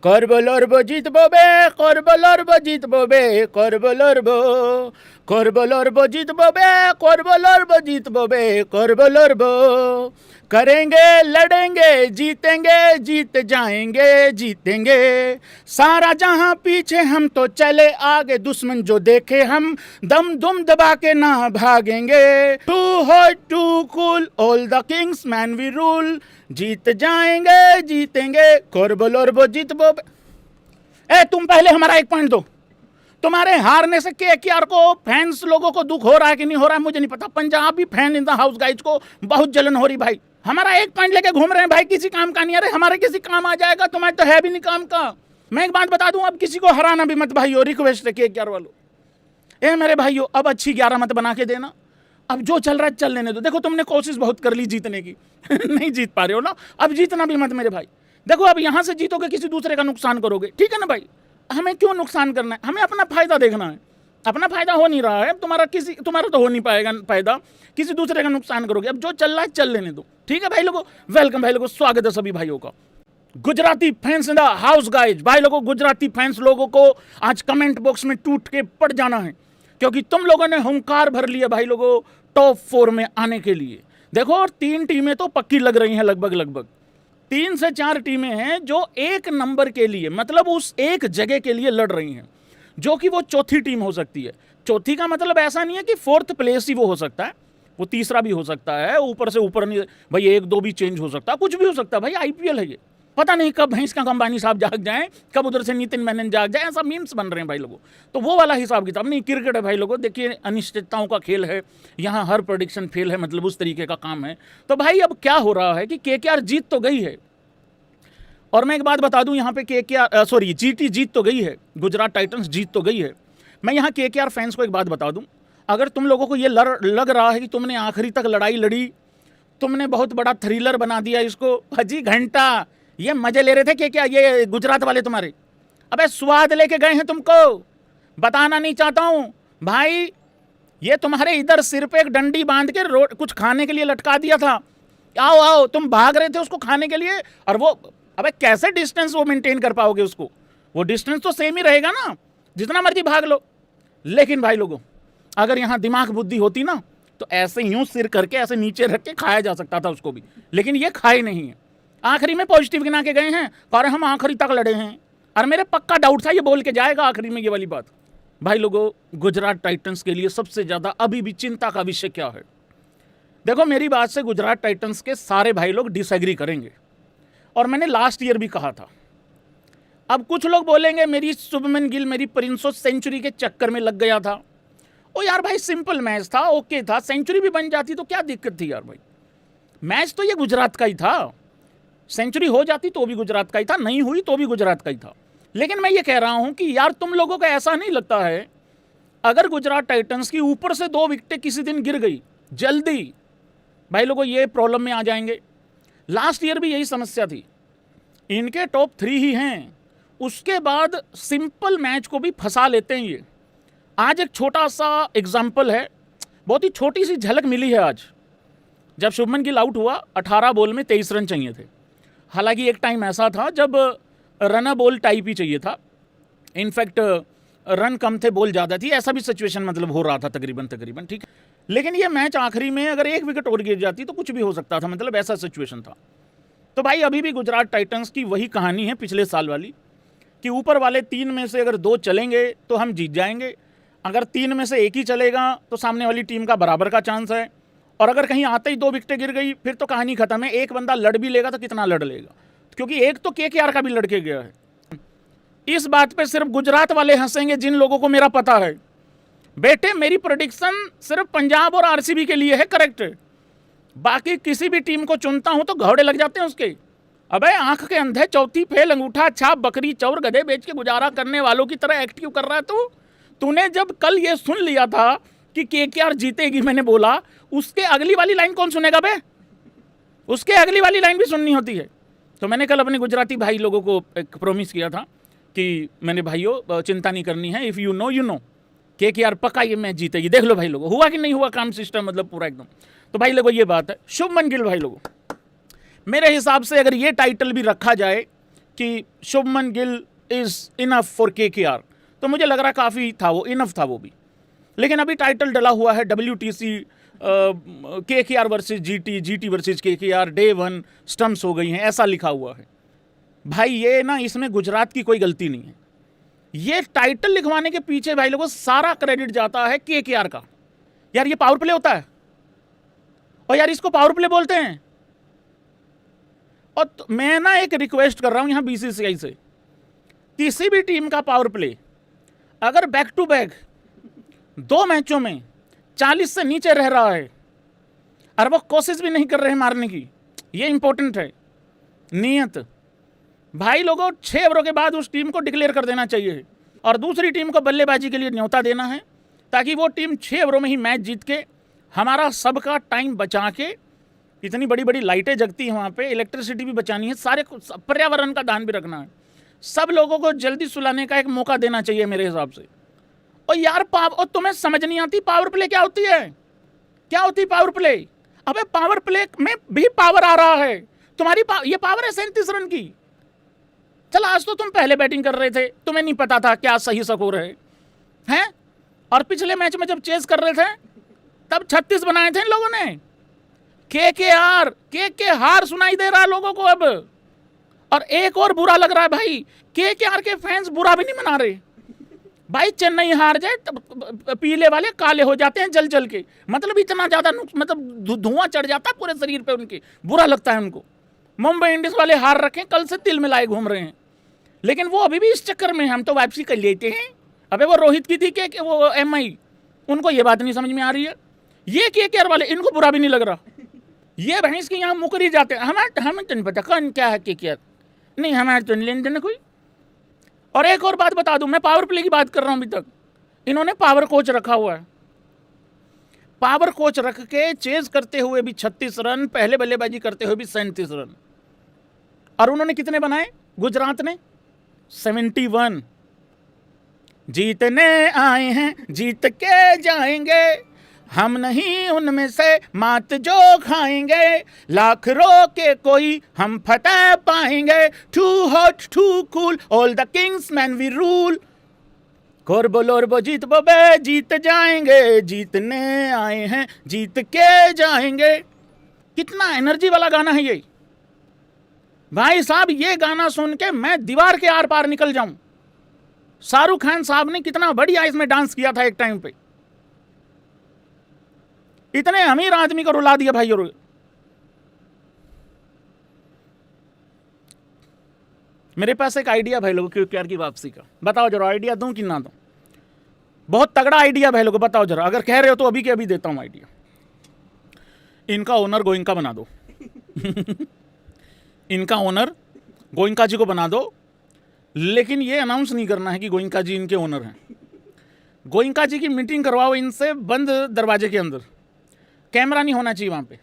করবো লড়বো জিতবো বে, করবো লড়বো জিতবো বে, করবো লড়বো, করবো লড়বো জিতবো বে, করবো লড়বো জিतबो बे, करबो लड़बो, करेंगे लड़ेंगे जीतेंगे, जीत जाएंगे जीतेंगे, सारा जहां पीछे हम तो चले आगे, दुश्मन जो देखे हम दम दुम दबा के ना भागेंगे, too hot to cool all the kings man we rule, जीत जाएंगे जीतेंगे, करबो लड़बो जितबो बे। ए तुम पहले हमारा एक पॉइंट दो, तुम्हारे हारने से केकेआर को फैंस लोगों को दुख हो रहा है कि नहीं हो रहा है मुझे नहीं पता, Punjabi fan in the house guys को बहुत जलन हो रही भाई, हमारा एक पॉइंट लेके घूम रहे हैं भाई, किसी काम का नहीं। अरे हमारे किसी काम आ जाएगा, तुम्हारे तो है भी नहीं काम का। मैं एक बात बता दूं, अब किसी को हराना भी मत भाइयों, रिक्वेस्ट है केकेआर वालों, ए मेरे भाइयों अब अच्छी 11 मत बना के देना, अब जो चल रहा है चल लेने दो। देखो तुमने कोशिश बहुत कर ली जीतने की नहीं जीत पा रहे हो ना, अब जीतना भी मत मेरे भाई। देखो अब यहां से जीतोगे किसी दूसरे का नुकसान करोगे, ठीक है ना भाई, हमें क्यों नुकसान करना है, हमें अपना फायदा देखना है, अपना फायदा हो नहीं रहा है, तुम्हारा तो हो नहीं पाएगा फायदा, किसी दूसरे का नुकसान करोगे, अब जो चल रहा है चल लेने दो, ठीक है भाई लोगों। वेलकम भाई लोगों, स्वागत है सभी भाइयों का। Gujarati fans in the house guys, भाई लोगों गुजराती फैंस लोगों को आज कमेंट बॉक्स में टूट के पड़ जाना है, क्योंकि तुम लोगों ने हुंकार भर लिया भाई लोगों टॉप 4 में आने के लिए। देखो और 3 टीमें तो पक्की लग रही हैं, लगभग 3 से 4 टीमें हैं जो एक नंबर के लिए, मतलब उस एक जगह के लिए लड़ रही हैं, जो कि वो चौथी टीम हो सकती है। चौथी का मतलब ऐसा नहीं है कि 4th प्लेस ही वो हो सकता है, वो तीसरा भी हो सकता है, ऊपर से ऊपर नहीं भाई, 1-2 भी चेंज हो सकता है, कुछ भी हो सकता है भाई, आईपीएल है ये, पता नहीं कब भैंस का अंबानी साहब जाग जाएं, कब उधर से नितिन मेनन जाग जाए, ऐसा मीम्स बन रहे हैं भाई लोगों। तो वो वाला हिसाब किताब नहीं, क्रिकेट है भाई लोगों, देखिए अनिश्चितताओं का खेल है, यहाँ हर प्रेडिक्शन फेल है, मतलब उस तरीके का काम है। तो भाई अब क्या हो रहा है कि केकेआर जीत तो गई है, और मैं एक बात बता दूं यहाँ पे केकेआर जीटी जीत तो गई है, गुजरात टाइटंस जीत तो गई है। मैं यहाँ केकेआर फैंस को एक बात बता दूं, अगर तुम लोगों को ये लग रहा है कि तुमने आखिरी तक लड़ाई लड़ी, तुमने बहुत बड़ा थ्रिलर बना दिया इसको, हजी घंटा ये मजे ले रहे थे क्या ये गुजरात वाले तुम्हारे, अबे स्वाद लेके गए हैं तुमको, बताना नहीं चाहता हूं भाई, ये तुम्हारे इधर सिर पे एक डंडी बांध के कुछ खाने के लिए लटका दिया था, आओ आओ तुम भाग रहे थे उसको खाने के लिए, और वो अबे कैसे डिस्टेंस वो मेंटेन कर पाओगे उसको, वो डिस्टेंस तो सेम ही रहेगा ना, जितना मर्जी भाग लो। लेकिन भाई लोगों अगर यहाँ दिमाग बुद्धि होती ना, तो ऐसे यूं सिर करके ऐसे नीचे रख के खाया जा सकता था उसको भी, लेकिन ये खाए नहीं है, आखिरी में पॉजिटिव गिना के गए हैं, और हम आखिरी तक लड़े हैं, और मेरे पक्का डाउट था ये बोल के जाएगा आखिरी में ये वाली बात। भाई लोगों गुजरात टाइटंस के लिए सबसे ज़्यादा अभी भी चिंता का विषय क्या है, देखो मेरी बात से गुजरात टाइटंस के सारे भाई लोग डिसएग्री करेंगे, और मैंने लास्ट ईयर भी कहा था। अब कुछ लोग बोलेंगे मेरी शुभमन गिल मेरी प्रिंसो सेंचुरी के चक्कर में लग गया था, ओ यार भाई सिंपल मैच था, ओके था, सेंचुरी भी बन जाती तो क्या दिक्कत थी यार भाई, मैच तो ये गुजरात का ही था, सेंचुरी हो जाती तो भी गुजरात का ही था, नहीं हुई तो भी गुजरात का ही था। लेकिन मैं ये कह रहा हूं कि यार तुम लोगों को ऐसा नहीं लगता है, अगर गुजरात टाइटंस की ऊपर से 2 विकेटें किसी दिन गिर गई जल्दी, भाई लोगों ये प्रॉब्लम में आ जाएंगे। लास्ट ईयर भी यही समस्या थी, इनके टॉप 3 ही हैं, उसके बाद सिंपल मैच को भी फंसा लेते हैं ये। आज एक छोटा सा एग्जाम्पल है, बहुत ही छोटी सी झलक मिली है आज, जब शुभमन गिल आउट हुआ 18 बॉल में 23 रन चाहिए थे, हालांकि एक टाइम ऐसा था जब रन बॉल टाइप ही चाहिए था, इनफैक्ट रन कम थे बॉल ज़्यादा थी, ऐसा भी सिचुएशन मतलब हो रहा था तकरीबन ठीक। लेकिन ये मैच आखिरी में अगर 1 विकेट और गिर जाती तो कुछ भी हो सकता था, मतलब ऐसा सिचुएशन था। तो भाई अभी भी गुजरात टाइटंस की वही कहानी है पिछले साल वाली, कि ऊपर वाले 3 में से अगर 2 चलेंगे तो हम जीत जाएंगे, अगर 3 में से 1 ही चलेगा तो सामने वाली टीम का बराबर का चांस है, और अगर कहीं आते ही 2 विकेटें गिर गई फिर तो कहानी खत्म है। एक बंदा लड़ भी लेगा तो कितना लड़ लेगा, क्योंकि एक तो केकेआर का भी लड़के गया है। इस बात पे सिर्फ गुजरात वाले हंसेंगे जिन लोगों को मेरा पता है, बेटे मेरी प्रेडिक्शन सिर्फ पंजाब और आरसीबी के लिए है करेक्ट, बाकी किसी भी टीम को चुनता हूं तो घोड़े लग जाते हैं उसके। अबे आंख के अंधे चौथी फेल अंगूठा छाप बकरी चौर गधे बेच के गुजारा करने वालों की तरह एक्ट क्यों कर रहा है तूने जब कल ये सुन लिया था कि केकेआर जीतेगी, मैंने बोला उसके अगली वाली लाइन कौन सुनेगा बे, उसके अगली वाली लाइन भी सुननी होती है। तो मैंने कल अपने गुजराती भाई लोगों को एक प्रॉमिस किया था कि मैंने भाइयों चिंता नहीं करनी है, इफ़ यू नो केकेआर पक्का ये मैच जीतेगी। देख लो भाई लोगों हुआ कि नहीं हुआ काम सिस्टम, मतलब पूरा एकदम। तो भाई लोगों ये बात है। शुभमन गिल भाई लोगों मेरे हिसाब से अगर ये टाइटल भी रखा जाए कि Shubman Gill is enough for KKR, तो मुझे लग रहा काफ़ी था वो, इनफ था वो भी। लेकिन अभी टाइटल डला हुआ है WTC KKR versus GT, GT versus KKR, day 1 stumps हो गई हैं, ऐसा लिखा हुआ है। भाई ये ना, इसमें गुजरात की कोई गलती नहीं है। ये टाइटल लिखवाने के पीछे भाई लोगों सारा क्रेडिट जाता है केकेआर का। यार ये पावर प्ले होता है, और यार इसको पावर प्ले बोलते हैं। और तो मैं ना एक रिक्वेस्ट कर रहा हूं यहां BCCI से, किसी भी टीम का पावर प्ले अगर बैक टू बैक 2 मैचों में 40 से नीचे रह रहा है और वो कोशिश भी नहीं कर रहे मारने की, ये इंपॉर्टेंट है। नियत भाई लोगों 6 ओवरों के बाद उस टीम को डिक्लेयर कर देना चाहिए और दूसरी टीम को बल्लेबाजी के लिए न्योता देना है, ताकि वो टीम 6 ओवरों में ही मैच जीत के हमारा सबका टाइम बचा के, इतनी बड़ी बड़ी लाइटें जगती हैं वहाँ पे, इलेक्ट्रिसिटी भी बचानी है, सारे पर्यावरण का ध्यान भी रखना है, सब लोगों को जल्दी सुलाने का एक मौका देना चाहिए मेरे हिसाब से। और यार और तुम्हें समझ नहीं आती पावर प्ले क्या होती है? क्या होती है पावर प्ले? अबे पावर प्ले में भी पावर आ रहा है, तुम्हारी ये पावर है 37 रन की। चल आज तो तुम पहले बैटिंग कर रहे थे, तुम्हें नहीं पता था क्या सही स्कोर है हैं? और पिछले मैच में जब चेस कर रहे थे तब 36 बनाए थे इन लोगों ने। के हार सुनाई दे रहा है लोगों को अब। और एक और बुरा लग रहा है भाई, केकेआर के फैंस बुरा भी नहीं मना रहे भाई। चेन्नई हार जाए तब पीले वाले काले हो जाते हैं जल जल के, मतलब इतना ज्यादा मतलब धुआं चढ़ जाता है पूरे शरीर पे उनके, बुरा लगता है उनको। मुंबई इंडियंस वाले हार रखे, कल से तिल मिलाए घूम रहे हैं, लेकिन वो अभी भी इस चक्कर में हम तो वापसी कर लेते हैं। अबे वो रोहित की थी कि वो MI, उनको ये बात नहीं समझ में आ रही है। ये केकेआर वाले इनको बुरा भी नहीं लग रहा, ये भैंस की यहाँ मुकरी जाते हैं। हमें तो नहीं पता कौन क्या है केकेआर, नहीं हमारे तो लेन देन कोई। और एक और बात बता दूं, मैं पावर प्ले की बात कर रहा हूं, अभी तक इन्होंने पावर कोच रखा हुआ है। पावर कोच रख के चेज करते हुए भी 36 रन, पहले बल्लेबाजी करते हुए भी 37 रन, और उन्होंने कितने बनाए गुजरात ने? 71। जीतने आए हैं जीत के जाएंगे, हम नहीं उनमें से मात जो खाएंगे, लाख रो के कोई हम फतेह पाएंगे, too hot to cool all the kings man we rule, कोरबो लोरबो जीत बे जीत जाएंगे, जीतने आए हैं जीत के जाएंगे। कितना एनर्जी वाला गाना है ये भाई साहब। ये गाना सुन के मैं दीवार के आर पार निकल जाऊं। शाहरुख खान साहब ने कितना बढ़िया इसमें डांस किया था एक टाइम पे, इतने अमीर आदमी को रुला दिया भाई। और मेरे पास एक आइडिया भाई लोगों केकेआर की वापसी का, बताओ जरा आइडिया दूं कि ना दूं? बहुत तगड़ा आइडिया भाई लोगों, बताओ जरा, अगर कह रहे हो तो अभी के अभी देता हूं आइडिया। इनका ओनर गोइंका बना दो इनका ओनर गोइंका जी को बना दो, लेकिन ये अनाउंस नहीं करना है कि गोइंका जी इनके ओनर हैं। गोइंका जी की मीटिंग करवाओ इनसे बंद दरवाजे के अंदर, कैमरा नहीं होना चाहिए वहां पे।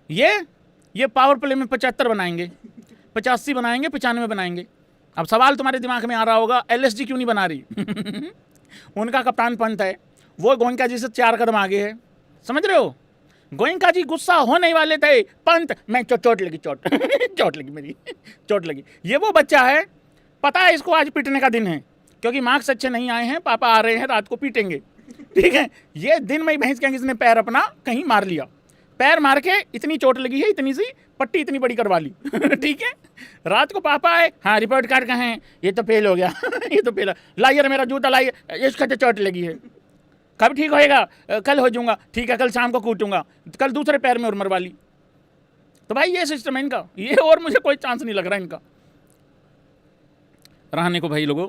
ये पावर प्ले में 75 बनाएंगे, 85 बनाएंगे, 95 बनाएंगे। अब सवाल तुम्हारे दिमाग में आ रहा होगा LSG क्यों नहीं बना रही उनका कप्तान पंत है, वो गोइंका जी से 4 कदम आगे है, समझ रहे हो? गोइंका जी गुस्सा होने वाले थे, पंत मैं चोट लगी चोट लगी मेरी चोट लगी। ये वो बच्चा है, पता है इसको आज पीटने का दिन है, क्योंकि मार्क्स अच्छे नहीं आए हैं, पापा आ रहे हैं रात को पीटेंगे, ठीक है? ये दिन में भैंस के किसने पैर अपना कहीं मार लिया, पैर मार के इतनी चोट लगी है, इतनी सी पट्टी इतनी बड़ी करवा ली ठीक है? रात को पापा आए, हाँ रिपोर्ट कार्ड कहाँ है? ये तो फेल हो गया ये तो फेल, लाइए मेरा जूता लाइए, इसका तो चोट लगी है। कब ठीक होएगा? कल हो जाऊंगा, ठीक है कल शाम को कूटूंगा, कल दूसरे पैर में और मरवा ली। तो भाई ये सिस्टम है इनका, ये और मुझे कोई चांस नहीं लग रहा इनका। रहाणे को भाई लोगों,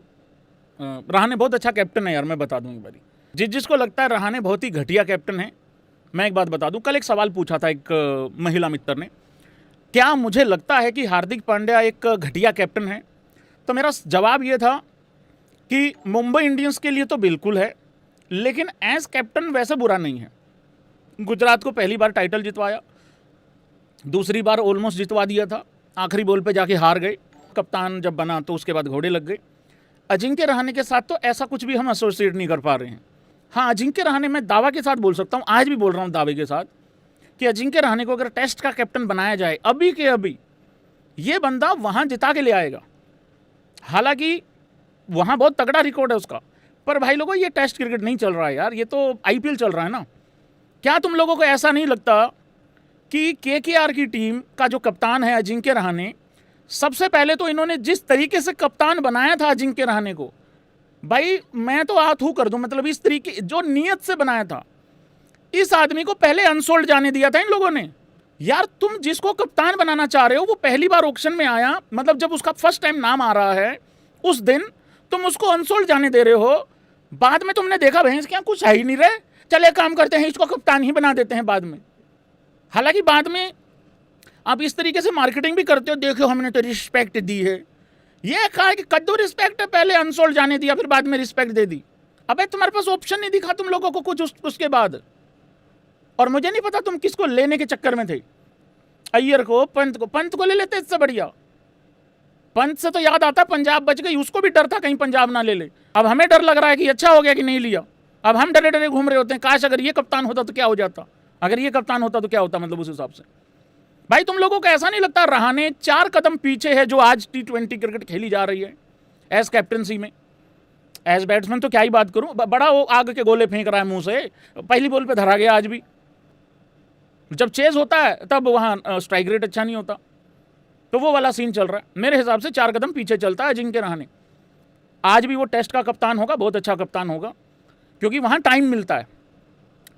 रहाणे बहुत अच्छा कैप्टन है यार, मैं बता दूं एक बारी। जिसको लगता है रहाणे बहुत ही घटिया कैप्टन है, मैं एक बात बता दूं, कल एक सवाल पूछा था एक महिला मित्र ने, क्या मुझे लगता है कि हार्दिक पांड्या एक घटिया कैप्टन है? तो मेरा जवाब ये था कि मुंबई इंडियंस के लिए तो बिल्कुल है, लेकिन एज कैप्टन वैसे बुरा नहीं है। गुजरात को पहली बार टाइटल जितवाया, दूसरी बार ऑलमोस्ट जितवा दिया था, आखिरी बॉल पे जाके हार गए। कप्तान जब बना तो उसके बाद घोड़े लग गए। अजिंक्य रहाणे के साथ तो ऐसा कुछ भी हम एसोसिएट नहीं कर पा रहे हैं। हाँ, अजिंक्य रहाणे मैं दावा के साथ बोल सकता हूँ, आज भी बोल रहा हूँ दावे के साथ, कि अजिंक्य रहाणे को अगर टेस्ट का कैप्टन बनाया जाए अभी के अभी, ये बंदा वहाँ जिता के ले आएगा। हालांकि वहाँ बहुत तगड़ा रिकॉर्ड है उसका, पर भाई लोगों ये टेस्ट क्रिकेट नहीं चल रहा है यार, ये तो आईपीएल चल रहा है ना। क्या तुम लोगों को ऐसा नहीं लगता कि केकेआर की टीम का जो कप्तान है अजिंक्य रहाणे, सबसे पहले तो इन्होंने जिस तरीके से कप्तान बनाया था अजिंक्य रहाणे को, भाई मैं तो आथू कर दूं, मतलब इस तरीके जो नियत से बनाया था, इस आदमी को पहले अनसोल्ड जाने दिया था इन लोगों ने। यार तुम जिसको कप्तान बनाना चाह रहे हो वो पहली बार ऑक्शन में आया, मतलब जब उसका फर्स्ट टाइम नाम आ रहा है उस दिन तुम उसको अनसोल्ड जाने दे रहे हो। बाद में तुमने देखा भैंस क्या कुछ है ही नहीं रहे, चले काम करते हैं इसको कप्तान ही बना देते हैं बाद में। हालांकि बाद में आप इस तरीके से मार्केटिंग भी करते हो, देखो हमने तो रिस्पेक्ट दी है। ये कहा कि कद्दू रिस्पेक्ट है, पहले अनसोल्ड जाने दिया फिर बाद में रिस्पेक्ट दे दी। अबे तुम्हारे पास ऑप्शन नहीं दिखा तुम लोगों को कुछ उसके बाद। और मुझे नहीं पता तुम किसको लेने के चक्कर में थे, अय्यर को, पंत को ले लेते इससे बढ़िया। पंत से तो याद आता पंजाब बच गई, उसको भी डर था कहीं पंजाब ना ले ले। अब हमें डर लग रहा है कि अच्छा हो गया कि नहीं लिया, अब हम डरे डरे घूम रहे होते हैं, काश अगर ये कप्तान होता तो क्या हो जाता, अगर ये कप्तान होता तो क्या होता, मतलब उस हिसाब से। भाई तुम लोगों को ऐसा नहीं लगता रहाणे 4 कदम पीछे है जो आज T20 क्रिकेट खेली जा रही है एज कैप्टनसी में। एज बैट्समैन तो क्या ही बात करूं, बड़ा वो आग के गोले फेंक रहा है मुंह से, पहली बॉल पे धरा गया आज भी। जब चेज होता है तब वहाँ स्ट्राइक रेट अच्छा नहीं होता, तो वो वाला सीन चल रहा है। मेरे हिसाब से 4 कदम पीछे चलता है अजिंक्य रहाणे। आज भी वो टेस्ट का कप्तान होगा, बहुत अच्छा कप्तान होगा, क्योंकि वहाँ टाइम मिलता है,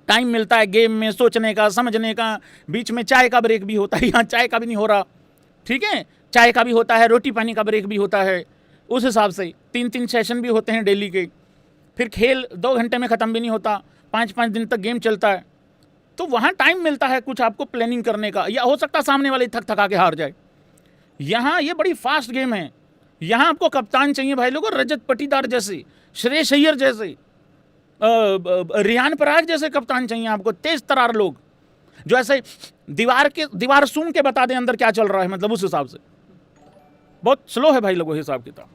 टाइम मिलता है गेम में सोचने का, समझने का, बीच में चाय का ब्रेक भी होता है। यहाँ चाय का भी नहीं हो रहा, ठीक है, चाय का भी होता है, रोटी पानी का ब्रेक भी होता है। उस हिसाब से 3-3 सेशन भी होते हैं डेली के। फिर खेल 2 घंटे में ख़त्म भी नहीं होता, 5-5 दिन तक गेम चलता है, तो वहाँ टाइम मिलता है कुछ आपको प्लानिंग करने का, या हो सकता है सामने वाले थक थका के हार जाए। यहाँ ये बड़ी फास्ट गेम है, यहाँ आपको कप्तान चाहिए भाई लोगों, रजत पाटीदार जैसे, श्रेयस अय्यर जैसे, रियान पराग जैसे कप्तान चाहिए आपको, तेज तरार लोग जो ऐसे दीवार सूंघ के बता दें अंदर क्या चल रहा है, मतलब उस हिसाब से। बहुत स्लो है भाई लोगों हिसाब किताब।